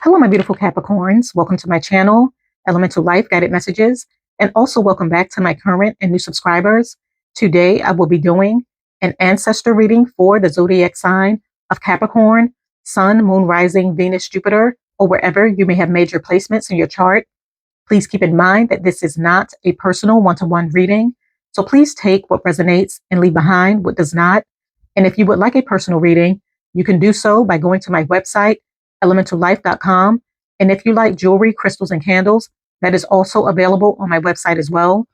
Hello, my beautiful Capricorns. Welcome to my channel, EleMental Lyfe Guided Messages, and also welcome back to my current and new subscribers. Today, I will be doing an ancestor reading for the zodiac sign of Capricorn, Sun, Moon, Rising, Venus, Jupiter, or wherever you may have made your placements in your chart. Please keep in mind that this is not a personal one-to-one reading, so please take what resonates and leave behind what does not. And if you would like a personal reading, you can do so by going to my website, ElementalLyfe.com. And if you like jewelry, crystals, and candles, that is also available on my website as well.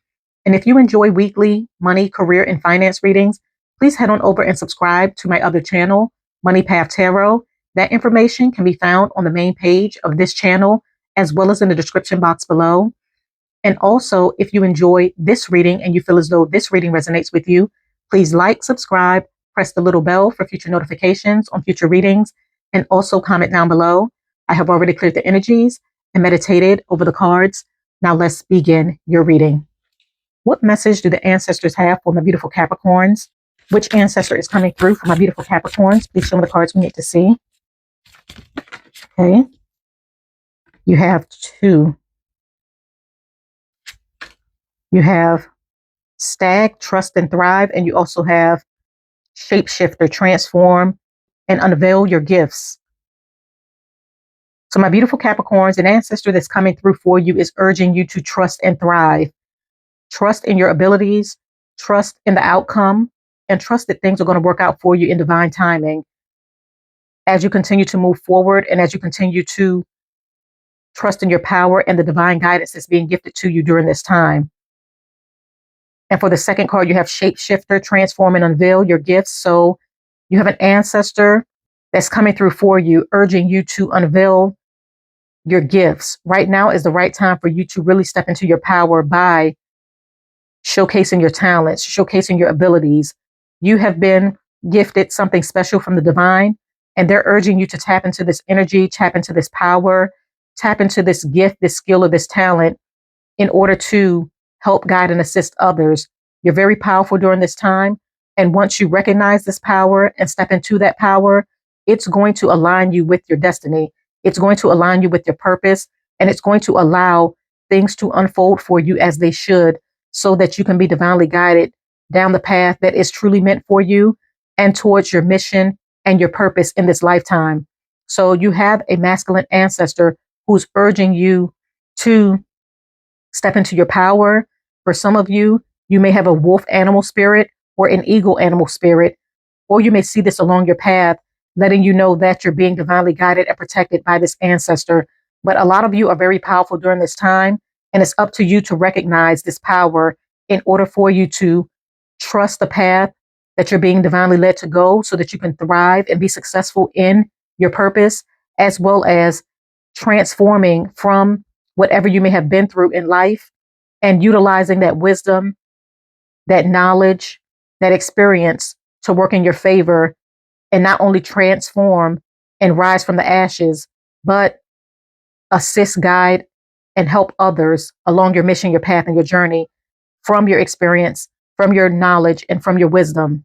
And if you enjoy weekly money, career, and finance readings, please head on over and subscribe to my other channel, Money Path Tarot. That information can be found on the main page of this channel, as well as in the description box below. And also, if you enjoy this reading and you feel as though this reading resonates with you, please like, subscribe, press the little bell for future notifications on future readings, and also comment down below. I have already cleared the energies and meditated over the cards. Now let's begin your reading. What message do the ancestors have for my beautiful Capricorns? Which ancestor is coming through for my beautiful Capricorns? Please show me the cards we need to see. Okay. You have two. You have Stag, Trust and Thrive, and you also have Shapeshifter, Transform and Unveil your gifts. So my beautiful Capricorns, an ancestor that's coming through for you is urging you to trust and thrive. Trust in your abilities, trust in the outcome, and trust that things are going to work out for you in divine timing. As you continue to move forward and as you continue to trust in your power and the divine guidance that's being gifted to you during this time. And for the second card, you have Shapeshifter, Transform and Unveil your gifts. So you have an ancestor that's coming through for you, urging you to unveil your gifts. Right now is the right time for you to really step into your power by showcasing your talents, showcasing your abilities. You have been gifted something special from the divine, and they're urging you to tap into this energy, tap into this power, tap into this gift, this skill, or this talent in order to help guide and assist others. You're very powerful during this time. And once you recognize this power and step into that power, it's going to align you with your destiny. It's going to align you with your purpose, and it's going to allow things to unfold for you as they should, so that you can be divinely guided down the path that is truly meant for you and towards your mission and your purpose in this lifetime. So you have a masculine ancestor who's urging you to step into your power. For some of you, you may have a wolf animal spirit or an eagle animal spirit, or you may see this along your path, letting you know that you're being divinely guided and protected by this ancestor. But a lot of you are very powerful during this time, and it's up to you to recognize this power in order for you to trust the path that you're being divinely led to go, so that you can thrive and be successful in your purpose, as well as transforming from whatever you may have been through in life and utilizing that wisdom, that knowledge, that experience to work in your favor and not only transform and rise from the ashes, but assist, guide, and help others along your mission, your path, and your journey from your experience, from your knowledge, and from your wisdom.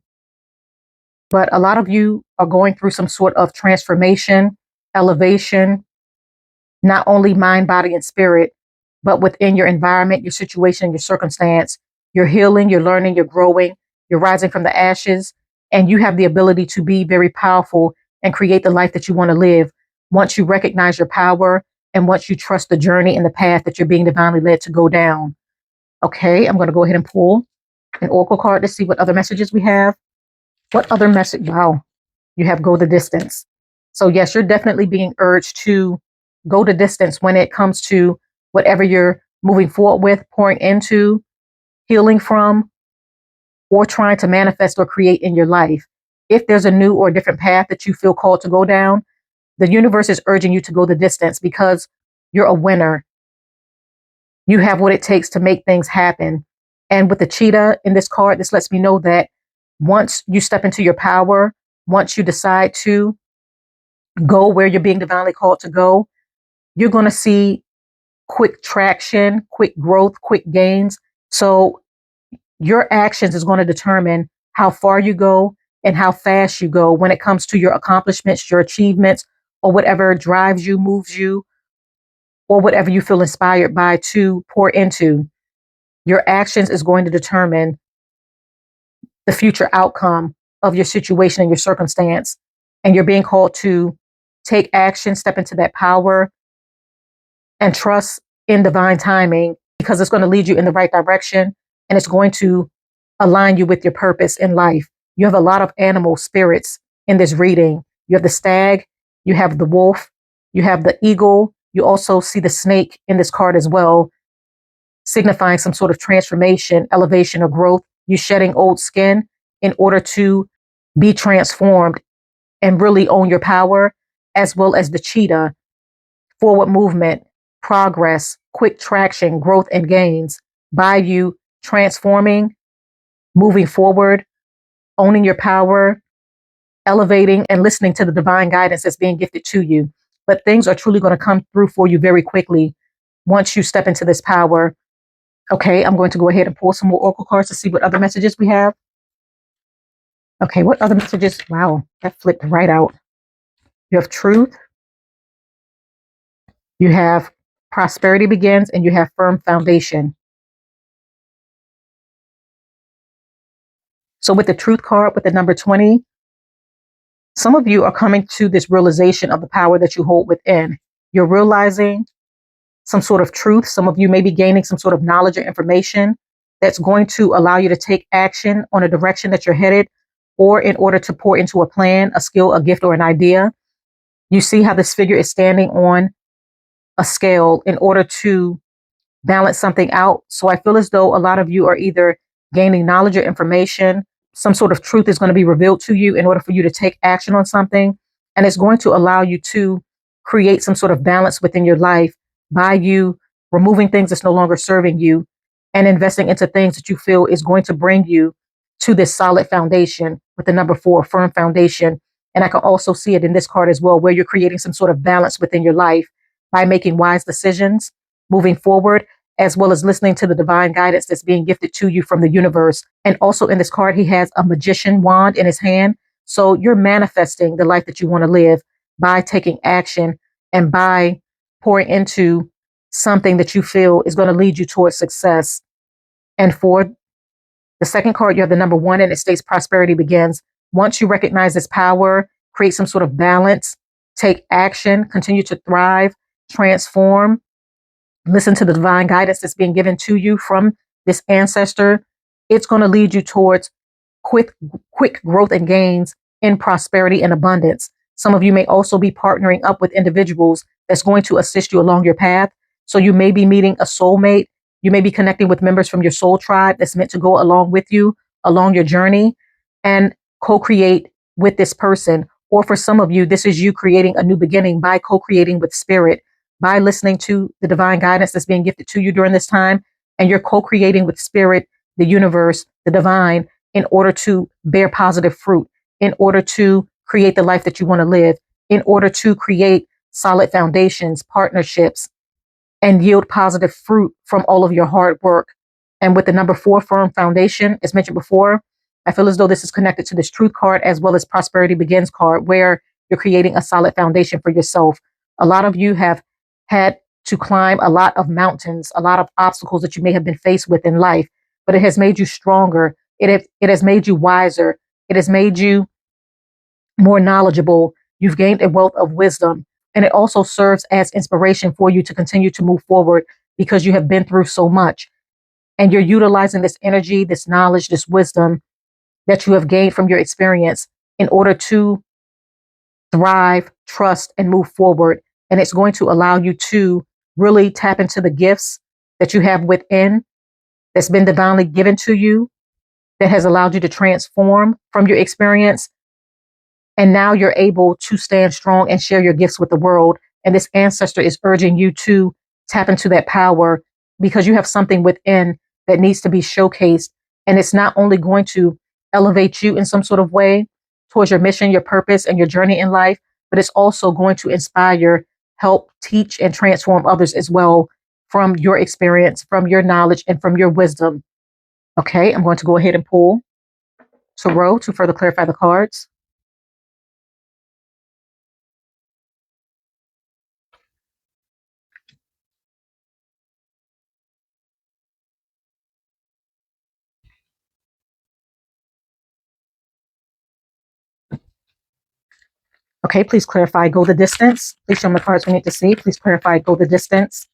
But a lot of you are going through some sort of transformation, elevation, not only mind, body, and spirit, but within your environment, your situation, your circumstance. You're healing, you're learning, you're growing, you're rising from the ashes, and you have the ability to be very powerful and create the life that you want to live once you recognize your power and once you trust the journey and the path that you're being divinely led to go down. Okay, I'm going to go ahead and pull an oracle card to see what other messages we have. What other message? Wow, you have go the distance. So yes, you're definitely being urged to go the distance when it comes to whatever you're moving forward with, pouring into, healing from, or trying to manifest or create in your life. If there's a new or different path that you feel called to go down, the universe is urging you to go the distance because you're a winner. You have what it takes to make things happen. And with the cheetah in this card, this lets me know that once you step into your power, once you decide to go where you're being divinely called to go, you're going to see quick traction, quick growth, quick gains. So your actions is going to determine how far you go and how fast you go when it comes to your accomplishments, your achievements, or whatever drives you, moves you, or whatever you feel inspired by to pour into. Your actions is going to determine the future outcome of your situation and your circumstance. And you're being called to take action, step into that power, and trust in divine timing, because it's going to lead you in the right direction and it's going to align you with your purpose in life. You have a lot of animal spirits in this reading. You have the stag, you have the wolf, you have the eagle. You also see the snake in this card as well, signifying some sort of transformation, elevation, or growth. You shedding old skin in order to be transformed and really own your power, as well as the cheetah, forward movement, progress, quick traction, growth, and gains by you transforming, moving forward, owning your power, elevating, and listening to the divine guidance that's being gifted to you. But things are truly going to come through for you very quickly once you step into this power. Okay, I'm going to go ahead and pull some more oracle cards to see what other messages we have. Okay, what other messages? Wow, that flipped right out. You have truth, you have prosperity begins, and you have firm foundation. So with the truth card, with the number 20, some of you are coming to this realization of the power that you hold within. You're realizing some sort of truth. Some of you may be gaining some sort of knowledge or information that's going to allow you to take action on a direction that you're headed, or in order to pour into a plan, a skill, a gift, or an idea. You see how this figure is standing on a scale in order to balance something out. So I feel as though a lot of you are either gaining knowledge or information. Some sort of truth is going to be revealed to you in order for you to take action on something. And it's going to allow you to create some sort of balance within your life by you removing things that's no longer serving you and investing into things that you feel is going to bring you to this solid foundation with the number 4, firm foundation. And I can also see it in this card as well, where you're creating some sort of balance within your life by making wise decisions, moving forward, as well as listening to the divine guidance that's being gifted to you from the universe. And also in this card, he has a magician wand in his hand. So you're manifesting the life that you want to live by taking action and by pouring into something that you feel is going to lead you towards success. And for the second card, you have the number 1, and it states prosperity begins. Once you recognize this power, create some sort of balance, take action, continue to thrive, transform, listen to the divine guidance that's being given to you from this ancestor. It's going to lead you towards quick growth and gains in prosperity and abundance. Some of you may also be partnering up with individuals that's going to assist you along your path. So you may be meeting a soulmate. You may be connecting with members from your soul tribe that's meant to go along with you along your journey and co-create with this person. Or for some of you, this is you creating a new beginning by co-creating with spirit, by listening to the divine guidance that's being gifted to you during this time. And you're co-creating with spirit, the universe, the divine, in order to bear positive fruit, in order to create the life that you want to live, in order to create solid foundations, partnerships, and yield positive fruit from all of your hard work. And with the number 4, firm foundation, as mentioned before, I feel as though this is connected to this truth card as well as prosperity begins card, where you're creating a solid foundation for yourself. A lot of you have had to climb a lot of mountains, a lot of obstacles that you may have been faced with in life, but it has made you stronger. It has made you wiser. It has made you more knowledgeable. You've gained a wealth of wisdom. And it also serves as inspiration for you to continue to move forward because you have been through so much. And you're utilizing this energy, this knowledge, this wisdom that you have gained from your experience in order to thrive, trust, and move forward. And it's going to allow you to really tap into the gifts that you have within, that's been divinely given to you, that has allowed you to transform from your experience. And now you're able to stand strong and share your gifts with the world. And this ancestor is urging you to tap into that power because you have something within that needs to be showcased. And it's not only going to elevate you in some sort of way towards your mission, your purpose, and your journey in life, but it's also going to inspire, help, teach, and transform others as well from your experience, from your knowledge, and from your wisdom. Okay, I'm going to go ahead and pull Tarot to further clarify the cards. Okay, please clarify, go the distance. Please show me the cards we need to see. Please clarify, go the distance.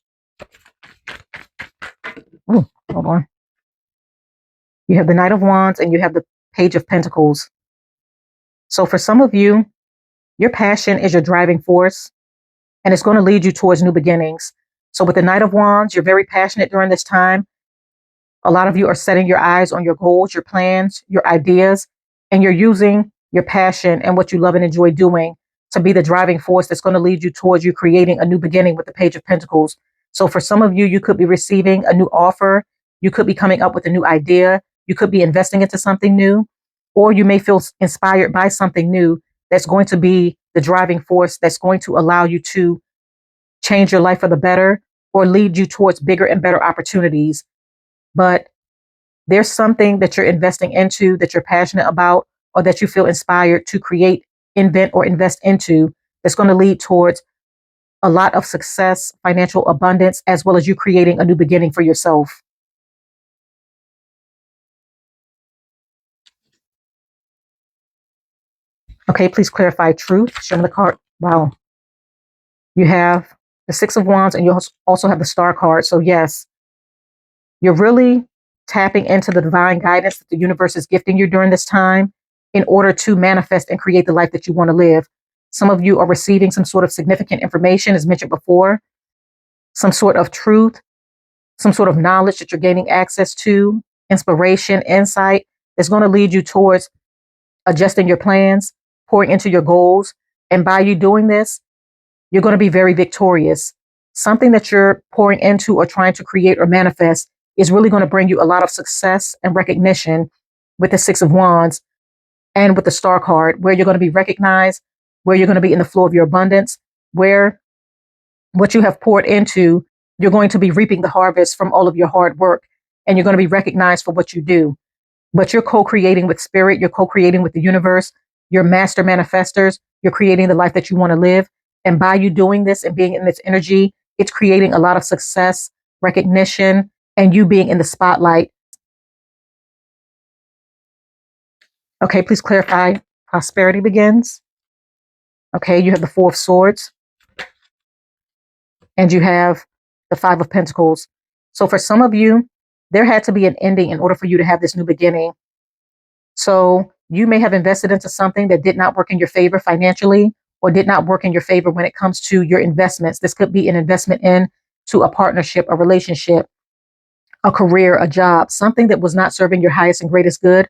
Oh, hold on. You have the Knight of Wands and you have the Page of Pentacles. So for some of you, your passion is your driving force and it's going to lead you towards new beginnings. So with the Knight of Wands, you're very passionate during this time. A lot of you are setting your eyes on your goals, your plans, your ideas, and you're using your passion and what you love and enjoy doing to be the driving force that's going to lead you towards you creating a new beginning with the Page of Pentacles. So for some of you, you could be receiving a new offer. You could be coming up with a new idea. You could be investing into something new, or you may feel inspired by something new that's going to be the driving force that's going to allow you to change your life for the better or lead you towards bigger and better opportunities. But there's something that you're investing into that you're passionate about or that you feel inspired to create, invent, or invest into that's going to lead towards a lot of success, financial abundance, as well as you creating a new beginning for yourself. Okay, please clarify truth. Show me the card. Wow. You have the Six of Wands and you also have the Star card. So yes, you're really tapping into the divine guidance that the universe is gifting you during this time in order to manifest and create the life that you want to live. Some of you are receiving some sort of significant information, as mentioned before, some sort of truth, some sort of knowledge that you're gaining access to, inspiration, insight that's going to lead you towards adjusting your plans, pouring into your goals. And by you doing this, you're going to be very victorious. Something that you're pouring into or trying to create or manifest is really going to bring you a lot of success and recognition with the Six of Wands and with the Star card, where you're going to be recognized, where you're going to be in the flow of your abundance, where what you have poured into, you're going to be reaping the harvest from all of your hard work, and you're going to be recognized for what you do. But you're co-creating with spirit, you're co-creating with the universe, you're master manifestors, you're creating the life that you want to live. And by you doing this and being in this energy, it's creating a lot of success, recognition, and you being in the spotlight. Okay, please clarify. Prosperity begins. Okay, you have the Four of Swords and you have the Five of Pentacles. So for some of you, there had to be an ending in order for you to have this new beginning. So you may have invested into something that did not work in your favor financially or did not work in your favor when it comes to your investments. This could be an investment in to a partnership, a relationship, a career, a job, something that was not serving your highest and greatest good.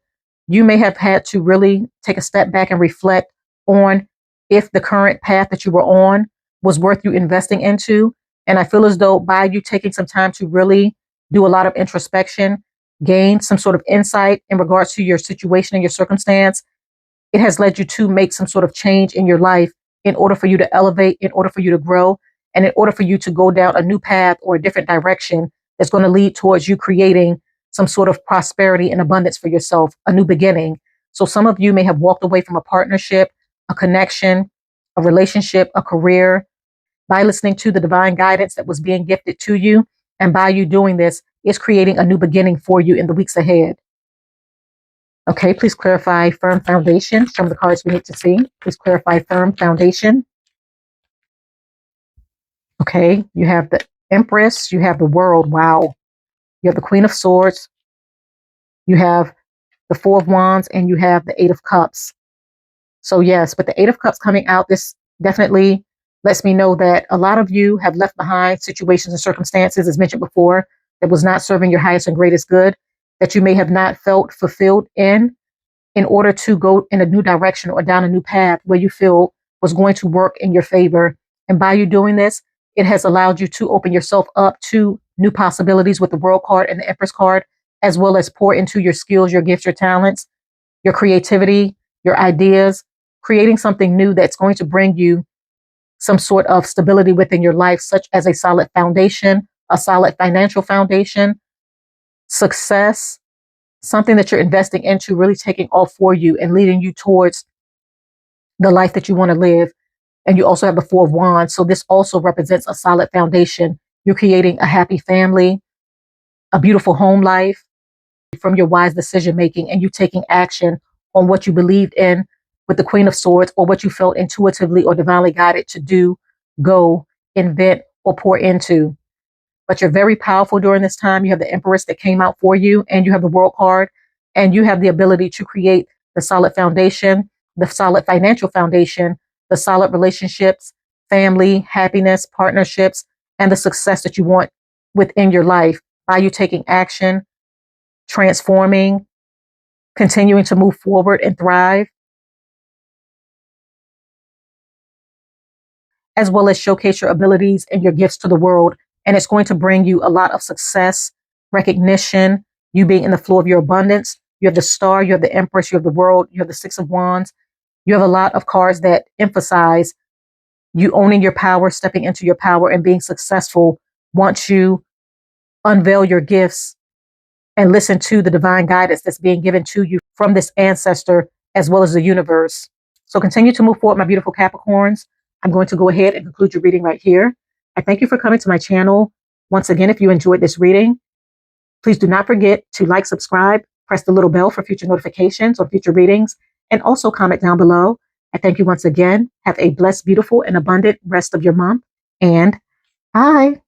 You may have had to really take a step back and reflect on if the current path that you were on was worth you investing into. And I feel as though by you taking some time to really do a lot of introspection, gain some sort of insight in regards to your situation and your circumstance, it has led you to make some sort of change in your life in order for you to elevate, in order for you to grow, and in order for you to go down a new path or a different direction that's going to lead towards you creating some sort of prosperity and abundance for yourself, a new beginning. So some of you may have walked away from a partnership, a connection, a relationship, a career by listening to the divine guidance that was being gifted to you. And by you doing this, it's creating a new beginning for you in the weeks ahead. Okay, please clarify firm foundation. Some of the cards we need to see. Please clarify firm foundation. Okay, you have the Empress, you have the World. Wow. You have the Queen of Swords, you have the Four of Wands, and you have the Eight of Cups. So yes, with the Eight of Cups coming out, this definitely lets me know that a lot of you have left behind situations and circumstances, as mentioned before, that was not serving your highest and greatest good, that you may have not felt fulfilled in order to go in a new direction or down a new path where you feel was going to work in your favor. And by you doing this, it has allowed you to open yourself up to new possibilities with the World card and the Empress card, as well as pour into your skills, your gifts, your talents, your creativity, your ideas, creating something new that's going to bring you some sort of stability within your life, such as a solid foundation, a solid financial foundation, success, something that you're investing into really taking off for you and leading you towards the life that you want to live. And you also have the Four of Wands. So this also represents a solid foundation. You're creating a happy family, a beautiful home life from your wise decision making, and you taking action on what you believed in with the Queen of Swords, or what you felt intuitively or divinely guided to do, go, invent, or pour into. But you're very powerful during this time. You have the Empress that came out for you, and you have the World card, and you have the ability to create the solid foundation, the solid financial foundation, the solid relationships, family, happiness, partnerships, and the success that you want within your life by you taking action, transforming, continuing to move forward and thrive, as well as showcase your abilities and your gifts to the world. And it's going to bring you a lot of success, recognition, you being in the flow of your abundance. You have the Star, you have the Empress, you have the World, you have the Six of Wands. You have a lot of cards that emphasize you owning your power, stepping into your power, and being successful once you unveil your gifts and listen to the divine guidance that's being given to you from this ancestor as well as the universe. So continue to move forward, my beautiful Capricorns. I'm going to go ahead and conclude your reading right here. I thank you for coming to my channel. Once again, if you enjoyed this reading, please do not forget to like, subscribe, press the little bell for future notifications on future readings, and also comment down below. I thank you once again. Have a blessed, beautiful, and abundant rest of your month. And bye.